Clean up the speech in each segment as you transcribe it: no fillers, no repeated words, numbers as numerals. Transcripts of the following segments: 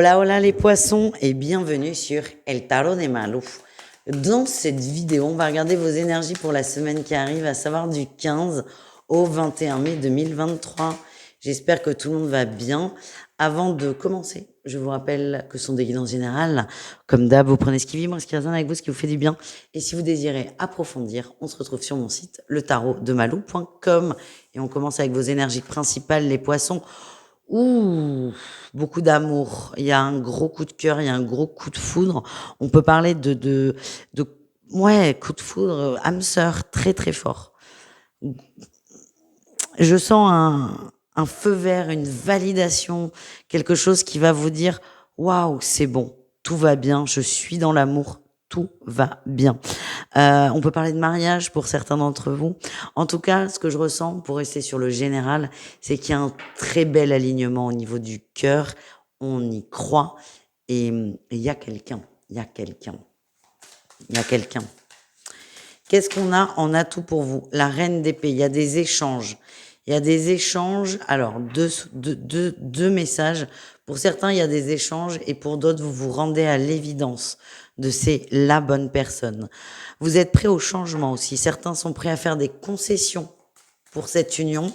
Hola, hola les poissons et bienvenue sur El Tarot de Malou. Dans cette vidéo, on va regarder vos énergies pour la semaine qui arrive, à savoir du 15 au 21 mai 2023. J'espère que tout le monde va bien. Avant de commencer, je vous rappelle que ce sont des guidances générales. Comme d'hab, vous prenez ce qui vibre, ce qui résonne avec vous, ce qui vous fait du bien. Et si vous désirez approfondir, on se retrouve sur mon site, letarotdemalou.com. Et on commence avec vos énergies principales, les poissons. Ouh, beaucoup d'amour. Il y a un gros coup de cœur, il y a un gros coup de foudre. On peut parler de ouais, coup de foudre, âme sœur, très très fort. Je sens un feu vert, une validation, quelque chose qui va vous dire, waouh, c'est bon, tout va bien, je suis dans l'amour, tout va bien. On peut parler de mariage pour certains d'entre vous. En tout cas, ce que je ressens, pour rester sur le général, c'est qu'il y a un très bel alignement au niveau du cœur. On y croit et il y a quelqu'un, il y a quelqu'un, il y a quelqu'un. Qu'est-ce qu'on a en atout pour vous? La reine d'épée, il y a des échanges. Il y a des échanges, alors deux messages. Pour certains, il y a des échanges et pour d'autres, vous vous rendez à l'évidence de c'est la bonne personne. Vous êtes prêts au changement aussi. Certains sont prêts à faire des concessions pour cette union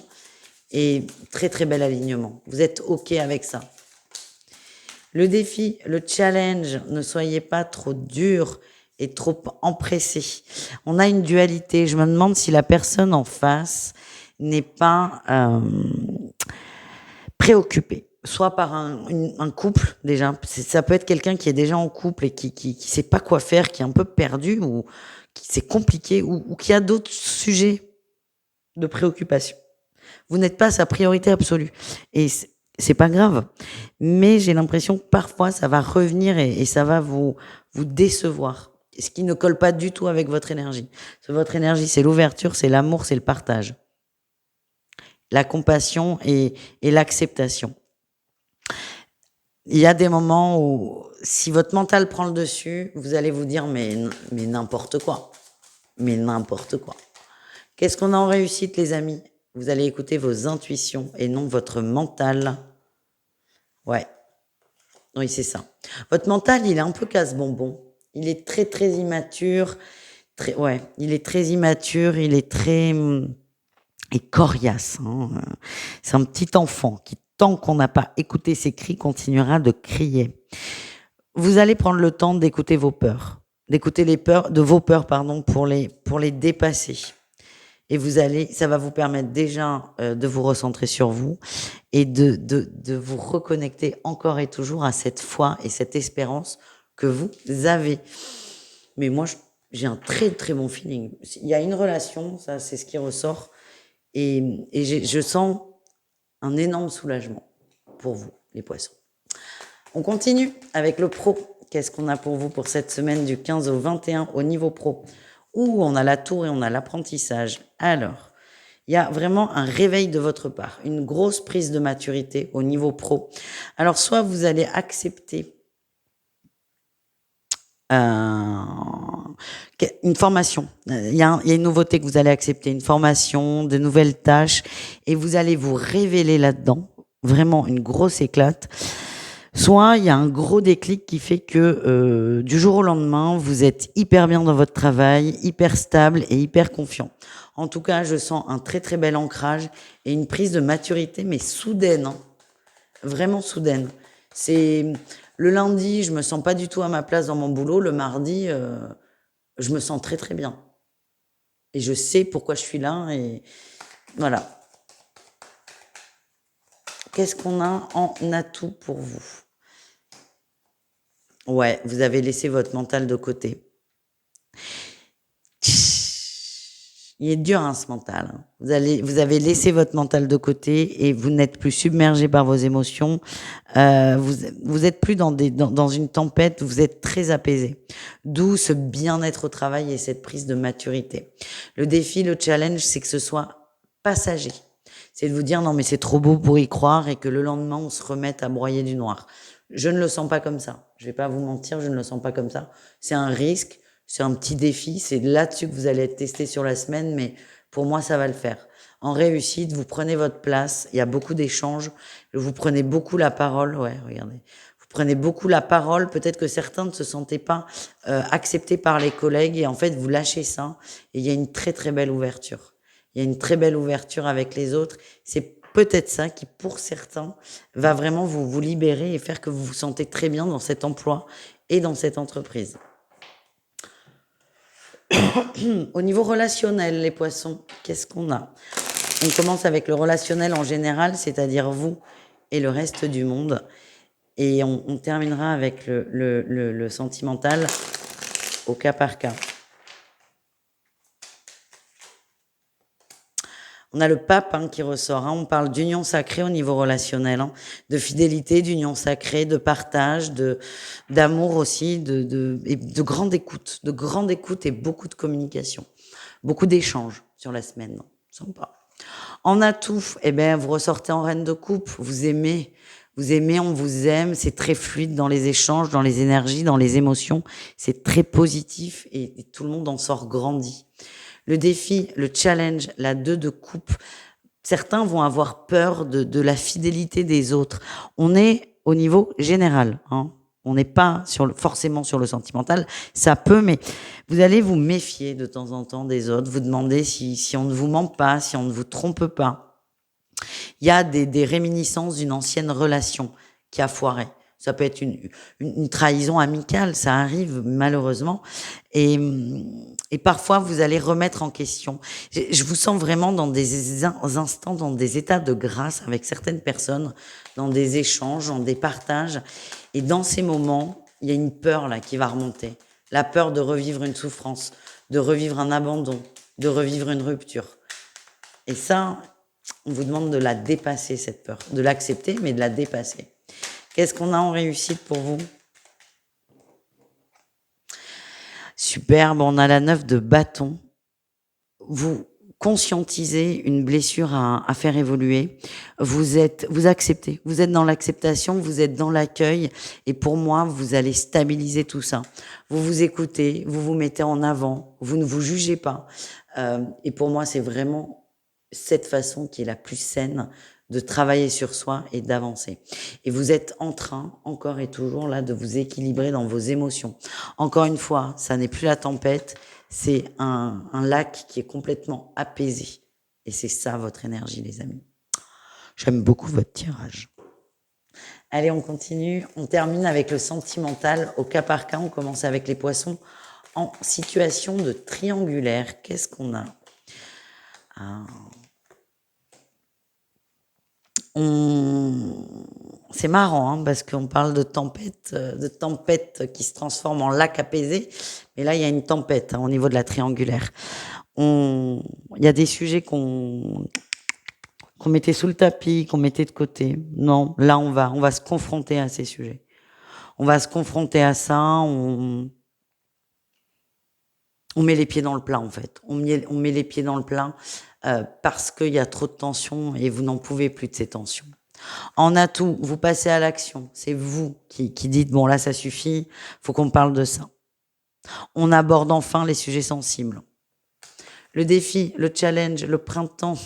et très très bel alignement. Vous êtes OK avec ça. Le défi, le challenge, ne soyez pas trop dur et trop empressé. On a une dualité. Je me demande si la personne en face n'est pas préoccupée. Soit par un couple, déjà. Ça peut être quelqu'un qui est déjà en couple et qui sait pas quoi faire, qui est un peu perdu ou qui c'est compliqué ou qui a d'autres sujets de préoccupation. Vous n'êtes pas sa priorité absolue. Et c'est pas grave. Mais j'ai l'impression que parfois ça va revenir et ça va vous décevoir. Ce qui ne colle pas du tout avec votre énergie. Votre énergie, c'est l'ouverture, c'est l'amour, c'est le partage. La compassion et l'acceptation. Il y a des moments où, si votre mental prend le dessus, vous allez vous dire, mais n'importe quoi. Mais n'importe quoi. Qu'est-ce qu'on a en réussite, les amis? Vous allez écouter vos intuitions et non votre mental. Ouais. Oui, c'est ça. Votre mental, il est un peu casse-bonbon. Il est très, très immature. Ouais, il est très immature, il est très et coriace. Hein. C'est un petit enfant qui, tant qu'on n'a pas écouté ses cris, continuera de crier. Vous allez prendre le temps d'écouter vos peurs, d'écouter les peurs, de vos peurs, pardon, pour les dépasser. Et ça va vous permettre déjà de vous recentrer sur vous et de vous reconnecter encore et toujours à cette foi et cette espérance que vous avez. Mais moi, j'ai un très très bon feeling. Il y a une relation, ça c'est ce qui ressort, et je sens un énorme soulagement pour vous, les poissons. On continue avec le pro. Qu'est-ce qu'on a pour vous pour cette semaine du 15 au 21 au niveau pro? On a la tour et on a l'apprentissage. Alors, il y a vraiment un réveil de votre part, une grosse prise de maturité au niveau pro. Alors, soit vous allez accepter une formation. Il y a une nouveauté que vous allez accepter, une formation, de nouvelles tâches, et vous allez vous révéler là-dedans. Vraiment une grosse éclate. Soit il y a un gros déclic qui fait que du jour au lendemain, vous êtes hyper bien dans votre travail, hyper stable et hyper confiant. En tout cas, je sens un très très bel ancrage et une prise de maturité, mais soudaine, hein. Vraiment soudaine. C'est le lundi, je me sens pas du tout à ma place dans mon boulot. Le mardi, je me sens très très bien. Et je sais pourquoi je suis là et voilà. Qu'est-ce qu'on a en atout pour vous? Ouais, vous avez laissé votre mental de côté. Il est dur, hein, ce mental. Vous avez laissé votre mental de côté et vous n'êtes plus submergé par vos émotions. Vous êtes plus dans une tempête. Vous êtes très apaisé. D'où ce bien-être au travail et cette prise de maturité. Le défi, le challenge, c'est que ce soit passager. C'est de vous dire non mais c'est trop beau pour y croire et que le lendemain on se remette à broyer du noir. Je ne le sens pas comme ça. Je vais pas vous mentir, je ne le sens pas comme ça. C'est un risque. C'est un petit défi, c'est là-dessus que vous allez être testé sur la semaine, mais pour moi, ça va le faire. En réussite, vous prenez votre place, il y a beaucoup d'échanges, vous prenez beaucoup la parole, ouais, regardez. Vous prenez beaucoup la parole. Peut-être que certains ne se sentaient pas acceptés par les collègues et en fait, vous lâchez ça et il y a une très, très belle ouverture. Il y a une très belle ouverture avec les autres. C'est peut-être ça qui, pour certains, va vraiment vous libérer et faire que vous vous sentez très bien dans cet emploi et dans cette entreprise. Au niveau relationnel, les poissons, qu'est-ce qu'on a? On commence avec le relationnel en général, c'est-à-dire vous et le reste du monde. Et on terminera avec le sentimental au cas par cas. On a le pape qui ressort. On parle d'union sacrée au niveau relationnel, de fidélité, d'union sacrée, de partage, d'amour aussi, et de grande écoute et beaucoup de communication, beaucoup d'échanges sur la semaine. Sympa. En atout, vous ressortez en reine de coupe. Vous aimez, on vous aime. C'est très fluide dans les échanges, dans les énergies, dans les émotions. C'est très positif et tout le monde en sort grandi. Le défi, le challenge, la 2 de coupe. Certains vont avoir peur de la fidélité des autres. On est au niveau général, On n'est pas forcément sur le sentimental. Ça peut, mais vous allez vous méfier de temps en temps des autres. Vous demandez si on ne vous ment pas, si on ne vous trompe pas. Il y a des réminiscences d'une ancienne relation qui a foiré. Ça peut être une trahison amicale, ça arrive malheureusement. Et parfois, vous allez remettre en question. Je vous sens vraiment dans des instants, dans des états de grâce avec certaines personnes, dans des échanges, dans des partages. Et dans ces moments, il y a une peur là qui va remonter. La peur de revivre une souffrance, de revivre un abandon, de revivre une rupture. Et ça, on vous demande de la dépasser, cette peur. De l'accepter, mais de la dépasser. Qu'est-ce qu'on a en réussite pour vous? Superbe, on a la 9 de bâton. Vous conscientisez une blessure à faire évoluer. Vous acceptez. Vous êtes dans l'acceptation, vous êtes dans l'accueil. Et pour moi, vous allez stabiliser tout ça. Vous vous écoutez, vous vous mettez en avant, vous ne vous jugez pas. Et pour moi, c'est vraiment cette façon qui est la plus saine de travailler sur soi et d'avancer. Et vous êtes en train, encore et toujours là, de vous équilibrer dans vos émotions. Encore une fois, ça n'est plus la tempête, c'est un lac qui est complètement apaisé. Et c'est ça votre énergie, les amis. J'aime beaucoup votre tirage. Allez, on continue. On termine avec le sentimental au cas par cas. On commence avec les poissons en situation de triangulaire. Qu'est-ce qu'on a? C'est marrant parce qu'on parle de tempête qui se transforme en lac apaisé, mais là il y a une tempête au niveau de la triangulaire. Il y a des sujets qu'on mettait sous le tapis, qu'on mettait de côté. Non, là on va se confronter à ces sujets. On va se confronter à ça. On met les pieds dans le plat en fait. On met les pieds dans le plat. Parce qu'il y a trop de tensions et vous n'en pouvez plus de ces tensions. En atout, vous passez à l'action. C'est vous qui dites, bon là ça suffit, faut qu'on parle de ça. On aborde enfin les sujets sensibles. Le défi, le challenge, le printemps,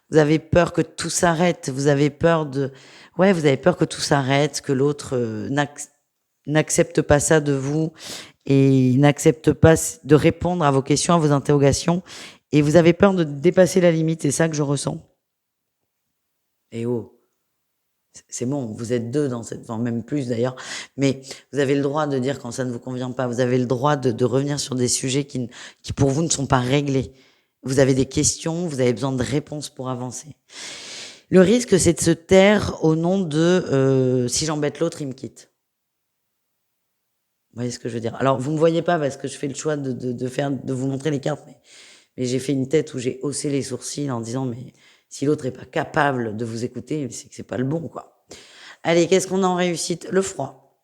vous avez peur que tout s'arrête, vous avez peur que tout s'arrête, que l'autre n'accepte pas ça de vous et n'accepte pas de répondre à vos questions, à vos interrogations. Et vous avez peur de dépasser la limite, c'est ça que je ressens. Et c'est bon, vous êtes 2 dans cette, enfin même plus d'ailleurs, mais vous avez le droit de dire quand ça ne vous convient pas, vous avez le droit de revenir sur des sujets qui pour vous ne sont pas réglés. Vous avez des questions, vous avez besoin de réponses pour avancer. Le risque, c'est de se taire au nom de si j'embête l'autre, il me quitte. Vous voyez ce que je veux dire? Alors, vous ne me voyez pas parce que je fais le choix de vous montrer les cartes, mais j'ai fait une tête où j'ai haussé les sourcils en disant, mais si l'autre est pas capable de vous écouter, c'est que c'est pas le bon, quoi. Allez, qu'est-ce qu'on a en réussite? Le froid.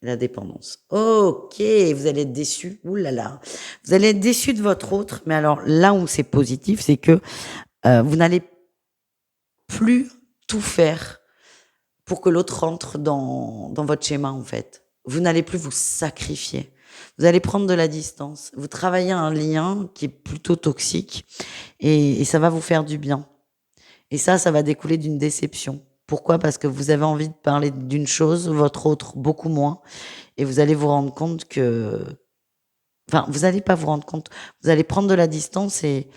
La dépendance. Ok, vous allez être déçus. Ouh là là. Vous allez être déçus de votre autre, mais alors là où c'est positif, c'est que vous n'allez plus tout faire pour que l'autre rentre dans votre schéma, en fait. Vous n'allez plus vous sacrifier. Vous allez prendre de la distance. Vous travaillez un lien qui est plutôt toxique et ça va vous faire du bien. Et ça va découler d'une déception. Pourquoi? Parce que vous avez envie de parler d'une chose, votre autre beaucoup moins, et vous allez vous rendre compte que enfin, vous allez pas vous rendre compte, vous allez prendre de la distance et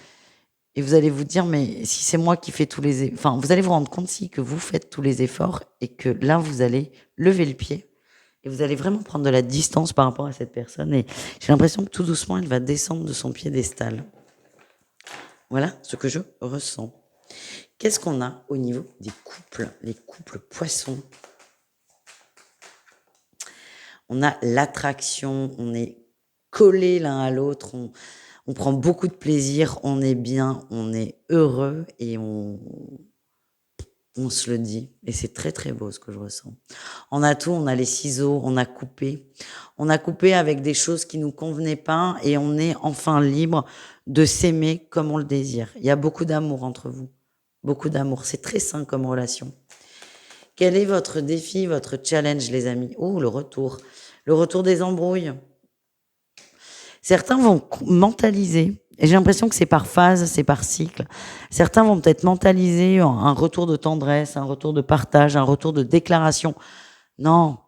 vous allez vous dire: «Mais si c'est moi qui fais tous les enfin, vous allez vous rendre compte si que vous faites tous les efforts et que là, vous allez lever le pied et vous allez vraiment prendre de la distance par rapport à cette personne et j'ai l'impression que tout doucement, elle va descendre de son piédestal. Voilà ce que je ressens. Qu'est-ce qu'on a au niveau des couples? Les couples poissons. On a l'attraction, on est collés l'un à l'autre, on prend beaucoup de plaisir, on est bien, on est heureux et on se le dit. Et c'est très très beau ce que je ressens. On a tout, on a les ciseaux, on a coupé. On a coupé avec des choses qui nous convenaient pas et on est enfin libre de s'aimer comme on le désire. Il y a beaucoup d'amour entre vous. Beaucoup d'amour. C'est très sain comme relation. Quel est votre défi, votre challenge, les amis? Oh, le retour. Le retour des embrouilles. Certains vont mentaliser, et j'ai l'impression que c'est par phase, c'est par cycle. Certains vont peut-être mentaliser un retour de tendresse, un retour de partage, un retour de déclaration. Non,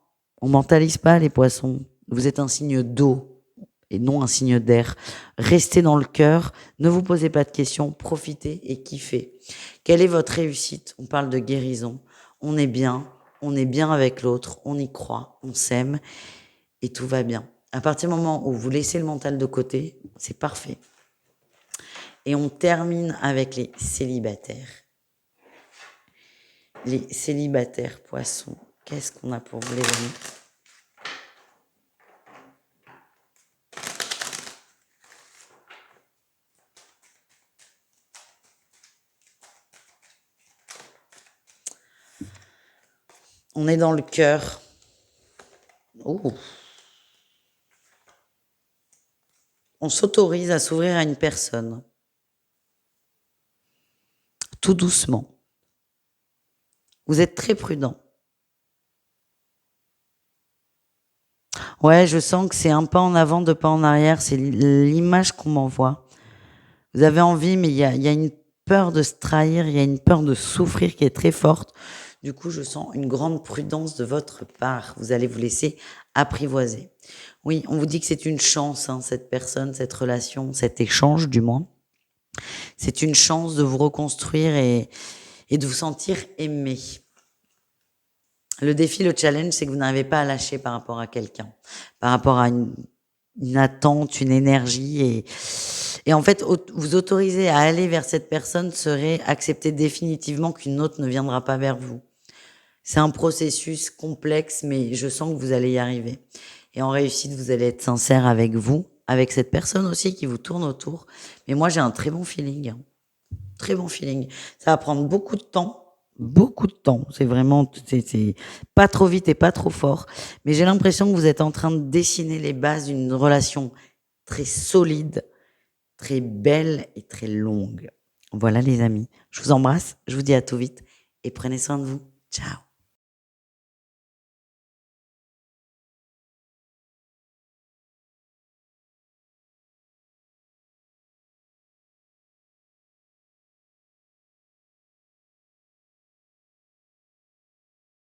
on mentalise pas les poissons. Vous êtes un signe d'eau et non un signe d'air. Restez dans le cœur, ne vous posez pas de questions, profitez et kiffez. Quelle est votre réussite? On parle de guérison. On est bien avec l'autre, on y croit, on s'aime et tout va bien. À partir du moment où vous laissez le mental de côté, c'est parfait. Et on termine avec les célibataires. Les célibataires poissons. Qu'est-ce qu'on a pour vous, les amis? On est dans le cœur. Oh. On s'autorise à s'ouvrir à une personne. Tout doucement. Vous êtes très prudent. Ouais, je sens que c'est un pas en avant, deux pas en arrière. C'est l'image qu'on m'envoie. Vous avez envie, mais il y a une peur de se trahir, il y a une peur de souffrir qui est très forte. Du coup, je sens une grande prudence de votre part. Vous allez vous laisser apprivoiser. Oui, on vous dit que c'est une chance, hein, cette personne, cette relation, cet échange du moins. C'est une chance de vous reconstruire et de vous sentir aimé. Le défi, le challenge, c'est que vous n'arrivez pas à lâcher par rapport à quelqu'un, par rapport à une attente, une énergie. Et en fait, vous autoriser à aller vers cette personne serait accepter définitivement qu'une autre ne viendra pas vers vous. C'est un processus complexe, mais je sens que vous allez y arriver. Et en réussite, vous allez être sincère avec vous, avec cette personne aussi qui vous tourne autour. Mais moi, j'ai un très bon feeling. Très bon feeling. Ça va prendre beaucoup de temps. Beaucoup de temps. C'est vraiment, c'est pas trop vite et pas trop fort. Mais j'ai l'impression que vous êtes en train de dessiner les bases d'une relation très solide, très belle et très longue. Voilà les amis. Je vous embrasse. Je vous dis à tout vite et prenez soin de vous. Ciao.